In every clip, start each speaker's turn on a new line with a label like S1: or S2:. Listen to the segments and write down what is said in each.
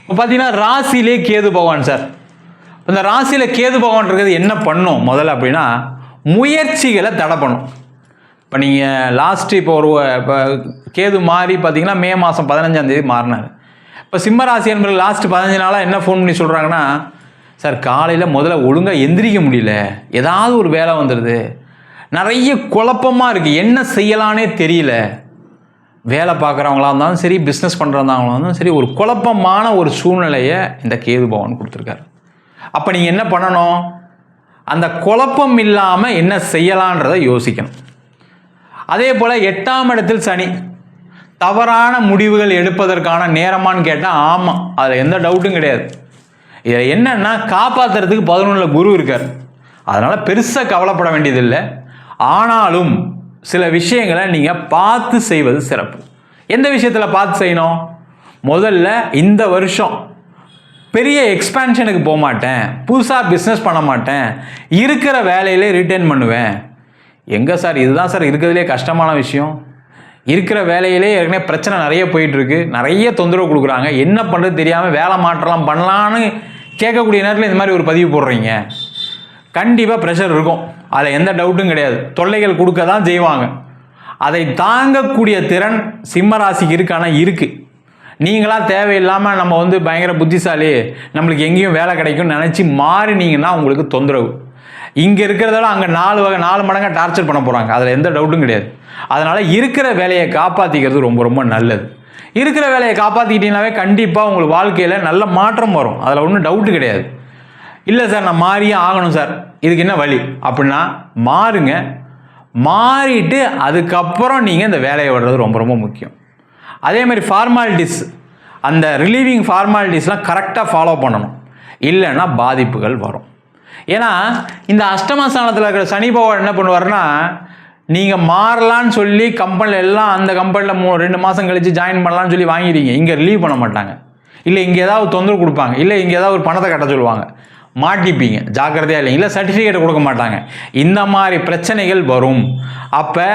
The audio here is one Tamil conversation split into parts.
S1: இப்போ பார்த்தீங்கன்னா ராசியிலே கேது பகவான் சார். இந்த ராசியில் கேது பகவான் இருக்கிறது என்ன பண்ணும் முதல்ல அப்படின்னா, முயற்சிகளை தடை பண்ணும். இப்போ நீங்கள் லாஸ்ட்டு இப்போ கேது மாறி பார்த்தீங்கன்னா மே மாதம் 15ஆம் தேதி மாறினார். இப்போ சிம்ம ராசி என்பது லாஸ்ட்டு 15 நாளாக என்ன ஃபோன் பண்ணி சொல்கிறாங்கன்னா, சார் காலையில் முதல்ல ஒழுங்காக எந்திரிக்க முடியல, ஏதாவது ஒரு வேலை வந்துடுது, நிறைய குழப்பமாக இருக்குது, என்ன செய்யலானே தெரியல. வேலை பார்க்குறவங்களா இருந்தாலும் சரி, பிஸ்னஸ் பண்ணுறவங்களாக இருந்தாலும் சரி, ஒரு குழப்பமான ஒரு சூழ்நிலையை இந்த கேது பகவான் கொடுத்துருக்காரு. அப்போ நீங்கள் என்ன பண்ணணும், அந்த குழப்பம் இல்லாமல் என்ன செய்யலான்றதை யோசிக்கணும். அதே போல் 8ஆம் இடத்தில் சனி, தவறான முடிவுகள் எடுப்பதற்கான நேரமானு கேட்டால் ஆமாம், அதில் எந்த டவுட்டும் கிடையாது. இதில் என்னென்னா காப்பாற்றுறதுக்கு 11ல் குரு இருக்கார், அதனால் பெருசாக கவலைப்பட வேண்டியதில்லை. ஆனாலும் சில விஷயங்களை நீங்கள் பார்த்து செய்வது சிறப்பு. எந்த விஷயத்தில் பார்த்து செய்யணும், முதல்ல இந்த வருஷம் பெரிய எக்ஸ்பேன்ஷனுக்கு போக மாட்டேன், புதுசாக பிஸ்னஸ் பண்ண மாட்டேன், இருக்கிற வேலையிலே ரிட்டைன் பண்ணுவேன். எங்கே சார், இதுதான் சார் இருக்கிறதுலே கஷ்டமான விஷயம். இருக்கிற வேலையிலே ஏற்கனவே பிரச்சனை நிறைய போயிட்டுருக்கு, நிறைய தொந்தரவு கொடுக்குறாங்க, என்ன பண்ணுறது தெரியாமல் வேலை மாற்றலாம் பண்ணலான்னு கேட்கக்கூடிய நேரத்தில் இந்த மாதிரி ஒரு பதிவு போடுறீங்க. கண்டிப்பாக ப்ரெஷர் இருக்கும், அதில் எந்த டவுட்டும் கிடையாது. தொல்லைகள் கொடுக்க தான் செய்வாங்க. அதை தாங்கக்கூடிய திறன் சிம்ம ராசிக்கு இருக்கானா இருக்குது. நீங்களாம் தேவையில்லாமல் நம்ம பயங்கர புத்திசாலி, நம்மளுக்கு எங்கேயும் வேலை கிடைக்கும்னு நினச்சி மாறினீங்கன்னா உங்களுக்கு தொந்தரவு. இங்கே இருக்கிறதால அங்கே 4 மடங்காக டார்ச்சர் பண்ண போகிறாங்க, அதில் எந்த டவுட்டும் கிடையாது. அதனால் இருக்கிற வேலையை காப்பாற்றிக்கிறது ரொம்ப ரொம்ப நல்லது. இருக்கிற வேலையை காப்பாற்றிக்கிட்டீங்கன்னாவே கண்டிப்பாக உங்களுக்கு வாழ்க்கையில் நல்ல மாற்றம் வரும், அதில் ஒன்றும் டவுட்டு கிடையாது. இல்லை சார் நான் மாறியே ஆகணும் சார், இதுக்கு என்ன வழி அப்படின்னா மாறுங்க. மாறிட்டு அதுக்கப்புறம் நீங்கள் இந்த வேலையை விடுறது ரொம்ப ரொம்ப முக்கியம். அதே மாதிரி ஃபார்மாலிட்டிஸ், அந்த ரிலீவிங் ஃபார்மாலிட்டிஸ்லாம் கரெக்டாக ஃபாலோ பண்ணணும், இல்லைன்னா பாதிப்புகள் வரும். ஏன்னா இந்த அஷ்டமஸ்தானத்தில் இருக்கிற சனி பகவான் என்ன பண்ணுவார்னா, நீங்கள் மாறலான்னு சொல்லி கம்பெனியில் எல்லாம் அந்த கம்பெனியில் 2 மாதம் கழித்து ஜாயின் பண்ணலான்னு சொல்லி வாங்கிடுங்க, இங்கே ரிலீவ் பண்ண மாட்டாங்க, இல்லை இங்கே ஏதாவது தொந்தரவு கொடுப்பாங்க, இல்லை இங்கே ஏதாவது ஒரு பணத்தை கட்ட சொல்லுவாங்க, மாட்டிப்பீங்க, ஜாக்கிரதையாக இல்லைங்களா, சர்டிஃபிகேட் கொடுக்க மாட்டாங்க, இந்த மாதிரி பிரச்சனைகள் வரும். அப்போ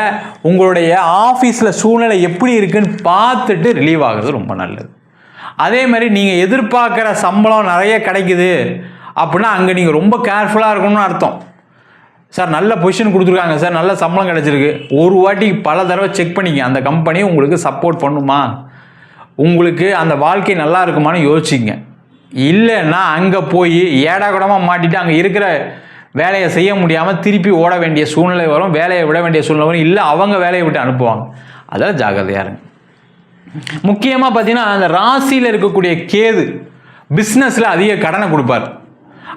S1: உங்களுடைய ஆஃபீஸில் சூழ்நிலை எப்படி இருக்குன்னு பார்த்துட்டு ரிலீவ் ஆகிறது ரொம்ப நல்லது. அதே மாதிரி நீங்கள் எதிர்பார்க்குற சம்பளம் நிறைய கிடைக்குது அப்படின்னா அங்கே நீங்கள் ரொம்ப கேர்ஃபுல்லாக இருக்கணும்னு அர்த்தம். சார் நல்ல பொசிஷன் கொடுத்துருக்காங்க சார், நல்ல சம்பளம் கிடச்சிருக்கு, ஒரு வாட்டி பல தடவை செக் பண்ணிங்க, அந்த கம்பெனி உங்களுக்கு சப்போர்ட் பண்ணுமா, உங்களுக்கு அந்த வாழ்க்கை நல்லா இருக்குமான்னு யோசிச்சிங்க. இல்லைன்னா அங்கே போய் ஏடாகூடமாக மாட்டிட்டு அங்கே இருக்கிற வேலையை செய்ய முடியாமல் திருப்பி ஓட வேண்டிய சூழ்நிலை வரும், வேலையை விட வேண்டிய சூழ்நிலை வரும், இல்லை அவங்க வேலையை விட்டு அனுப்புவாங்க. அதெல்லாம் ஜாக்கிரதையாக இருங்க. முக்கியமாக பார்த்தீங்கன்னா அந்த ராசியில் இருக்கக்கூடிய கேது பிஸ்னஸில் அதிக கடனை கொடுப்பார்.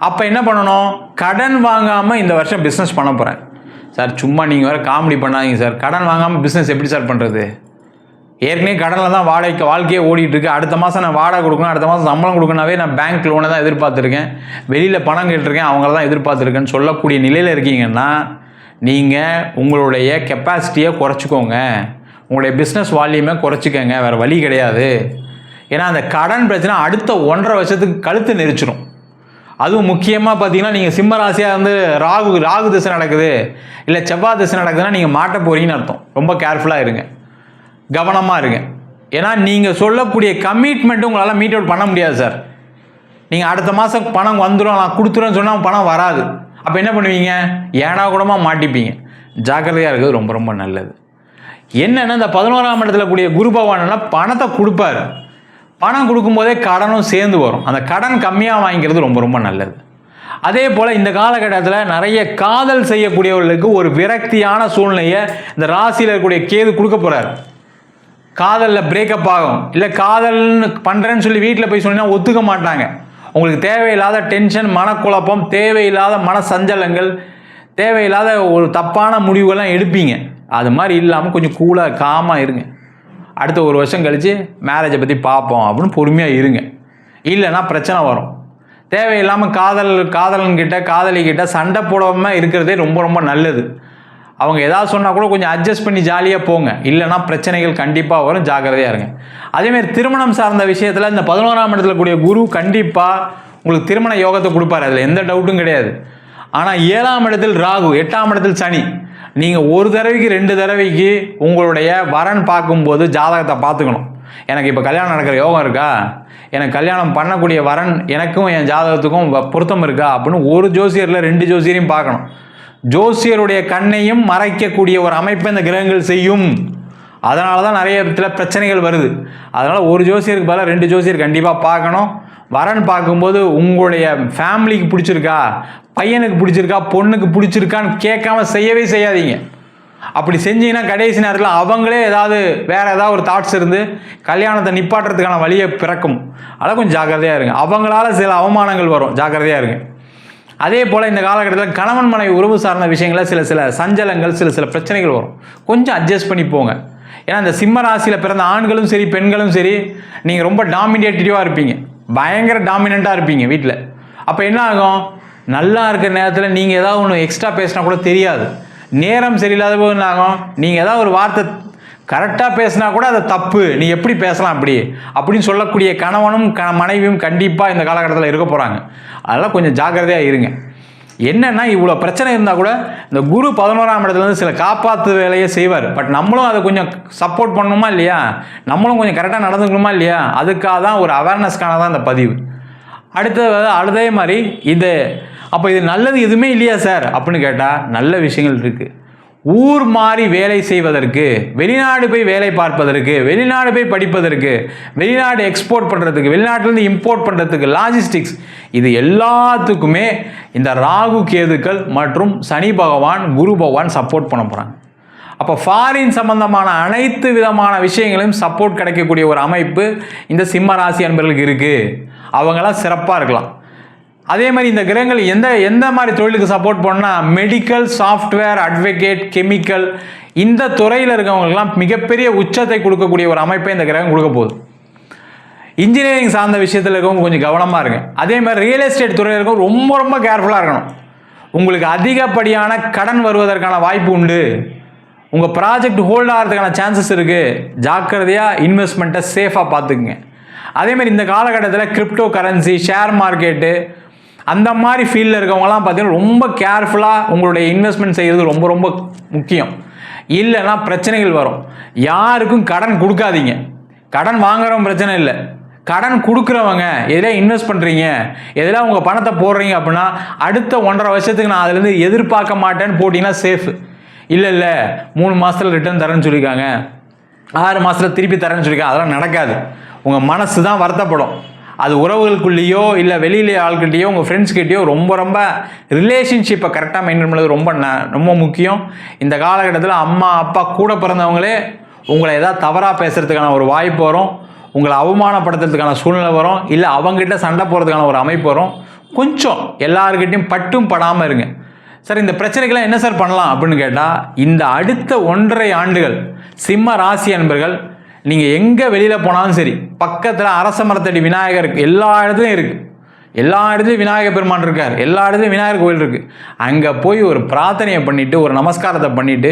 S1: அப்போ என்ன பண்ணணும், கடன் வாங்காமல் இந்த வருஷம் பிஸ்னஸ் பண்ண போகிறேன் சார், சும்மா நீங்கள் வேறு காமெடி பண்ணாதீங்க சார், கடன் வாங்காமல் பிஸ்னஸ் எப்படி சார் பண்ணுறது, ஏற்கனவே கடனில் தான் வாழ்க்கையே ஓடிட்டுருக்கு, அடுத்த மாதம் நான் வாடகை கொடுக்கணும், அடுத்த மாதம் சம்பளம் கொடுக்கணாவே நான் பேங்க் லோனை தான் எதிர்பார்த்துருக்கேன், வெளியில் பணம் கேட்டிருக்கேன், அவங்கள தான் எதிர்பார்த்துருக்கேன்னு சொல்லக்கூடிய நிலையில் இருக்கீங்கன்னா நீங்கள் உங்களுடைய கெப்பாசிட்டியை குறைச்சிக்கோங்க, உங்களுடைய பிஸ்னஸ் வால்யூமை குறைச்சிக்கோங்க, வேறு வழி கிடையாது. ஏன்னா அந்த கடன் பிரச்சனை அடுத்த 1.5 வருஷத்துக்கு கழுத்து நெரிச்சிடும். அதுவும் முக்கியமாக பார்த்தீங்கன்னா நீங்கள் சிம்ம ராசியாக ராகு திசை நடக்குது, இல்லை செவ்வாய் திசை நடக்குதுன்னா நீங்கள் மாட்ட போகிறீங்கன்னு அர்த்தம். ரொம்ப கேர்ஃபுல்லாக இருங்க, கவனமாக இருங்க. ஏன்னா நீங்கள் சொல்லக்கூடிய கமிட்மெண்ட்டு உங்களால் மீட் அவுட் பண்ண முடியாது சார். நீங்கள் அடுத்த மாதம் பணம் வந்துடும், நான் கொடுத்துருன்னு சொன்னால் பணம் வராது. அப்போ என்ன பண்ணுவீங்க, ஏனா கூடமாக மாட்டிப்பீங்க. ஜாக்கிரதையாக இருக்கிறது ரொம்ப ரொம்ப நல்லது. என்னென்னா இந்த 11ஆம் இடத்துல கூடிய குரு பகவான்னா பணத்தை கொடுப்பாரு, பணம் கொடுக்கும்போதே கடனும் சேர்ந்து வரும். அந்த கடன் கம்மியாக வாங்கிக்கிறது ரொம்ப ரொம்ப நல்லது. அதே போல் இந்த காலகட்டத்தில் நிறைய காதல் செய்யக்கூடியவர்களுக்கு ஒரு விரக்தியான சூழ்நிலையை இந்த ராசியில் இருக்கக்கூடிய கேது கொடுக்க போகிறார். காதலில் பிரேக்கப் ஆகும், இல்லை காதல்னு பண்ணுறேன்னு சொல்லி வீட்டில் போய் சொன்னால் ஒத்துக்க மாட்டாங்க. உங்களுக்கு தேவையில்லாத டென்ஷன், மனக்குழப்பம், தேவையில்லாத மன சஞ்சலங்கள், தேவையில்லாத ஒரு தப்பான முடிவுகள்லாம் எடுப்பீங்க. அது மாதிரி இல்லாமல் கொஞ்சம் கூலாக காமாக இருங்க. அடுத்த 1 வருஷம் கழித்து மேரேஜை பற்றி பார்ப்போம் அப்படின்னு பொறுமையாக இருங்க, இல்லைன்னா பிரச்சனை வரும். தேவையில்லாமல் காதலிக்கிட்ட சண்டை போடாமல் இருக்கிறதே ரொம்ப ரொம்ப நல்லது. அவங்க ஏதாவது சொன்னால் கூட கொஞ்சம் அட்ஜஸ்ட் பண்ணி ஜாலியாக போங்க, இல்லைனா பிரச்சனைகள் கண்டிப்பாக வரும், ஜாக்கிரதையாக இருங்க. அதேமாதிரி திருமணம் சார்ந்த விஷயத்தில் இந்த 11ஆம் இடத்துல கூடிய குரு கண்டிப்பாக உங்களுக்கு திருமண யோகத்தை கொடுப்பார், அதில் எந்த டவுட்டும் கிடையாது. ஆனால் 7ஆம் இடத்தில் ராகு, 8ஆம் இடத்தில் சனி, நீங்கள் 1 தடவைக்கு 2 தடவைக்கு உங்களுடைய வரன் பார்க்கும்போது ஜாதகத்தை பார்த்துக்கணும். எனக்கு இப்போ கல்யாணம் நடக்கிற யோகம் இருக்கா, எனக்கு கல்யாணம் பண்ணக்கூடிய வரன் எனக்கும் என் ஜாதகத்துக்கும் பொருத்தம் இருக்கா அப்படின்னு ஒரு ஜோசியரில் 2 ஜோசியரையும் பார்க்கணும். ஜோசியருடைய கண்ணையும் மறைக்கக்கூடிய ஒரு அமைப்பை இந்த கிரகங்கள் செய்யும். அதனால தான் நிறைய இடத்துல பிரச்சனைகள் வருது. அதனால் ஒரு ஜோசியருக்கு பதிலாக 2 ஜோசியர் கண்டிப்பாக பார்க்கணும். வரன் பார்க்கும்போது உங்களுடைய ஃபேமிலிக்கு பிடிச்சிருக்கா, பையனுக்கு பிடிச்சிருக்கா, பொண்ணுக்கு பிடிச்சிருக்கான்னு கேட்காம செய்யவே செய்யாதீங்க. அப்படி செஞ்சீங்கன்னா கடைசி நேரத்தில் அவங்களே வேறு ஏதாவது ஒரு தாட்ஸ் இருந்து கல்யாணத்தை நிப்பாட்டுறதுக்கான வழியை பிறக்கும். அதெல்லாம் கொஞ்சம் ஜாக்கிரதையாக இருங்க. அவங்களால சில அவமானங்கள் வரும், ஜாக்கிரதையாக இருங்க. அதே போல் இந்த காலகட்டத்தில் கணவன் மனைவி உறவு சார்ந்த விஷயங்களில் சில சஞ்சலங்கள், சில பிரச்சனைகள் வரும். கொஞ்சம் அட்ஜஸ்ட் பண்ணி போங்க. ஏன்னா இந்த சிம்ம ராசியில் பிறந்த ஆண்களும் சரி பெண்களும் சரி, நீங்கள் ரொம்ப டாமினேட்டிவாக இருப்பீங்க, பயங்கர டாமினண்ட்டாக இருப்பீங்க வீட்டில். அப்போ என்ன ஆகும், நல்லா இருக்கிற நேரத்தில் நீங்கள் ஏதாவது ஒன்று எக்ஸ்ட்ரா பேசினா கூட தெரியாது. நேரம் சரியில்லாத போது என்ன ஆகும், நீங்கள் ஏதாவது ஒரு வார்த்தை கரெக்டாக பேசினா கூட அது தப்பு, நீ எப்படி பேசலாம் அப்படின்னு சொல்லக்கூடிய கணவனும் மனைவியும் கண்டிப்பாக இந்த காலகட்டத்தில் இருக்க போகிறாங்க. அதெல்லாம் கொஞ்சம் ஜாக்கிரதையாக இருங்க. என்னென்னா இவ்வளோ பிரச்சனை இருந்தால் கூட இந்த குரு 11ஆம் இடத்துலேருந்து சில காப்பாற்று வேலையை செய்வார். பட் நம்மளும் அதை கொஞ்சம் சப்போர்ட் பண்ணணுமா இல்லையா, நம்மளும் கொஞ்சம் கரெக்டாக நடந்துக்கணுமா இல்லையா, அதுக்காக தான் ஒரு அவேர்னஸ்க்கான தான் இந்த பதிவு. அதே மாதிரி அப்போ இது நல்லது எதுவுமே இல்லையா சார் அப்படின்னு கேட்டால் நல்ல விஷயங்கள் இருக்குது. ஊர் மாறி வேலை செய்வதற்கு, வெளிநாடு போய் வேலை பார்ப்பதற்கு, வெளிநாடு போய் படிப்பதற்கு, வெளிநாடு எக்ஸ்போர்ட் பண்ணுறதுக்கு, வெளிநாட்டிலேருந்து இம்போர்ட் பண்ணுறதுக்கு, லாஜிஸ்டிக்ஸ், இது எல்லாத்துக்குமே இந்த ராகு கேதுக்கள் மற்றும் சனி பகவான் குரு பகவான் சப்போர்ட் பண்ண போகிறாங்க. அப்போ ஃபாரின் சம்பந்தமான அனைத்து விதமான விஷயங்களையும் சப்போர்ட் கிடைக்கக்கூடிய ஒரு அமைப்பு இந்த சிம்ம ராசி அன்பர்களுக்கு இருக்குது. அவங்களாம் சிறப்பாக இருக்கலாம். அதே மாதிரி இந்த கிரகங்கள் எந்த மாதிரி தொழிலுக்கு சப்போர்ட் பண்ணால் மெடிக்கல், சாஃப்ட்வேர், அட்வொகேட், கெமிக்கல், இந்த துறையில் இருக்கவங்களுக்கெல்லாம் மிகப்பெரிய உச்சத்தை கொடுக்கக்கூடிய ஒரு அமைப்பை இந்த கிரகம் கொடுக்க போகுது. இன்ஜினியரிங் சார்ந்த விஷயத்தில் இருக்கவங்க கொஞ்சம் கவனமாக இருங்க. அதே மாதிரி ரியல் எஸ்டேட் துறையில் இருக்கவங்க ரொம்ப ரொம்ப கேர்ஃபுல்லாக இருக்கணும். உங்களுக்கு அதிகப்படியான கடன் வருவதற்கான வாய்ப்பு உண்டு. உங்கள் ப்ராஜெக்ட் ஹோல்ட் ஆகிறதுக்கான சான்சஸ் இருக்குது. ஜாக்கிரதையாக இன்வெஸ்ட்மெண்ட்டை சேஃபாக பார்த்துக்குங்க. அதேமாதிரி இந்த காலகட்டத்தில் கிரிப்டோ கரன்சி, ஷேர் மார்க்கெட்டு, அந்த மாதிரி ஃபீல்டில் இருக்கவங்கலாம் பார்த்தீங்கன்னா ரொம்ப கேர்ஃபுல்லாக உங்களுடைய இன்வெஸ்ட்மெண்ட் செய்கிறது ரொம்ப ரொம்ப முக்கியம். இல்லைன்னா பிரச்சனைகள் வரும். யாருக்கும் கடன் கொடுக்காதீங்க. கடன் வாங்குறவங்க பிரச்சனை இல்லை, கடன் கொடுக்குறவங்க எதில் இன்வெஸ்ட் பண்ணுறீங்க, எதில் உங்கள் பணத்தை போடுறீங்க அப்படின்னா அடுத்த 1.5 வருஷத்துக்கு நான் அதுலேருந்து எதிர்பார்க்க மாட்டேன்னு போட்டிங்கன்னா சேஃப். இல்லை 3 மாதத்தில் ரிட்டர்ன் தரேன்னு சொல்லியிருக்காங்க, 6 மாதத்தில் திருப்பி தரேன்னு சொல்லியிருக்காங்க, அதெல்லாம் நடக்காது. உங்கள் மனசு தான் வருத்தப்படும். அது உறவுகளுக்குள்ளேயோ இல்லை வெளியிலே ஆள்கிட்டையோ உங்கள் ஃப்ரெண்ட்ஸ்கிட்டையோ ரொம்ப ரொம்ப ரிலேஷன்ஷிப்பை கரெக்டாக மெயின்டைன் பண்ணுறது ரொம்ப முக்கியம். இந்த காலகட்டத்தில் அம்மா அப்பா கூட பிறந்தவங்களே உங்களை ஏதாவது தவறாக பேசுகிறதுக்கான ஒரு வாய்ப்பு வரும், உங்களை அவமானப்படுத்துறதுக்கான சூழ்நிலை வரும், இல்லை அவங்ககிட்ட சண்டை போகிறதுக்கான ஒரு அமைப்பு வரும். கொஞ்சம் எல்லாருக்கிட்டையும் பட்டும் படாமல் இருங்க. சார் இந்த பிரச்சனைக்கெல்லாம் என்ன சார் பண்ணலாம் அப்படின்னு கேட்டால், இந்த அடுத்த 1.5 ஆண்டுகள் சிம்ம ராசி அன்பர்கள் நீங்கள் எங்கே வெளியில் போனாலும் சரி, பக்கத்தில் அரச மரத்தடி விநாயகர் இருக்குது, எல்லா இடத்துலையும் இருக்குது, எல்லா இடத்துலையும் விநாயகர் பெருமான் இருக்கார், எல்லா இடத்துலையும் விநாயகர் கோயில் இருக்குது. அங்கே போய் ஒரு பிரார்த்தனையை பண்ணிவிட்டு ஒரு நமஸ்காரத்தை பண்ணிவிட்டு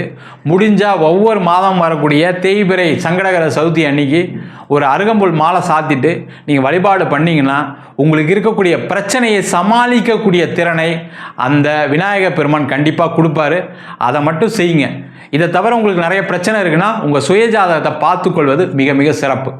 S1: முடிஞ்சால் ஒவ்வொரு மாதம் வரக்கூடிய தேய்பிறை சங்கடகர சதுர்த்தி அன்னைக்கு ஒரு அருகம்புல் மாலை சாத்திட்டு நீங்கள் வழிபாடு பண்ணிங்கன்னா உங்களுக்கு இருக்கக்கூடிய பிரச்சனையை சமாளிக்கக்கூடிய திறனை அந்த விநாயகர் பெருமான் கண்டிப்பாக கொடுப்பாரு. அதை மட்டும் செய்யுங்க. இதை தவிர உங்களுக்கு நிறைய பிரச்சனை இருக்குன்னா உங்கள் சுயஜாதகத்தை பார்த்துக்கொள்வது மிக மிக சிறப்பு.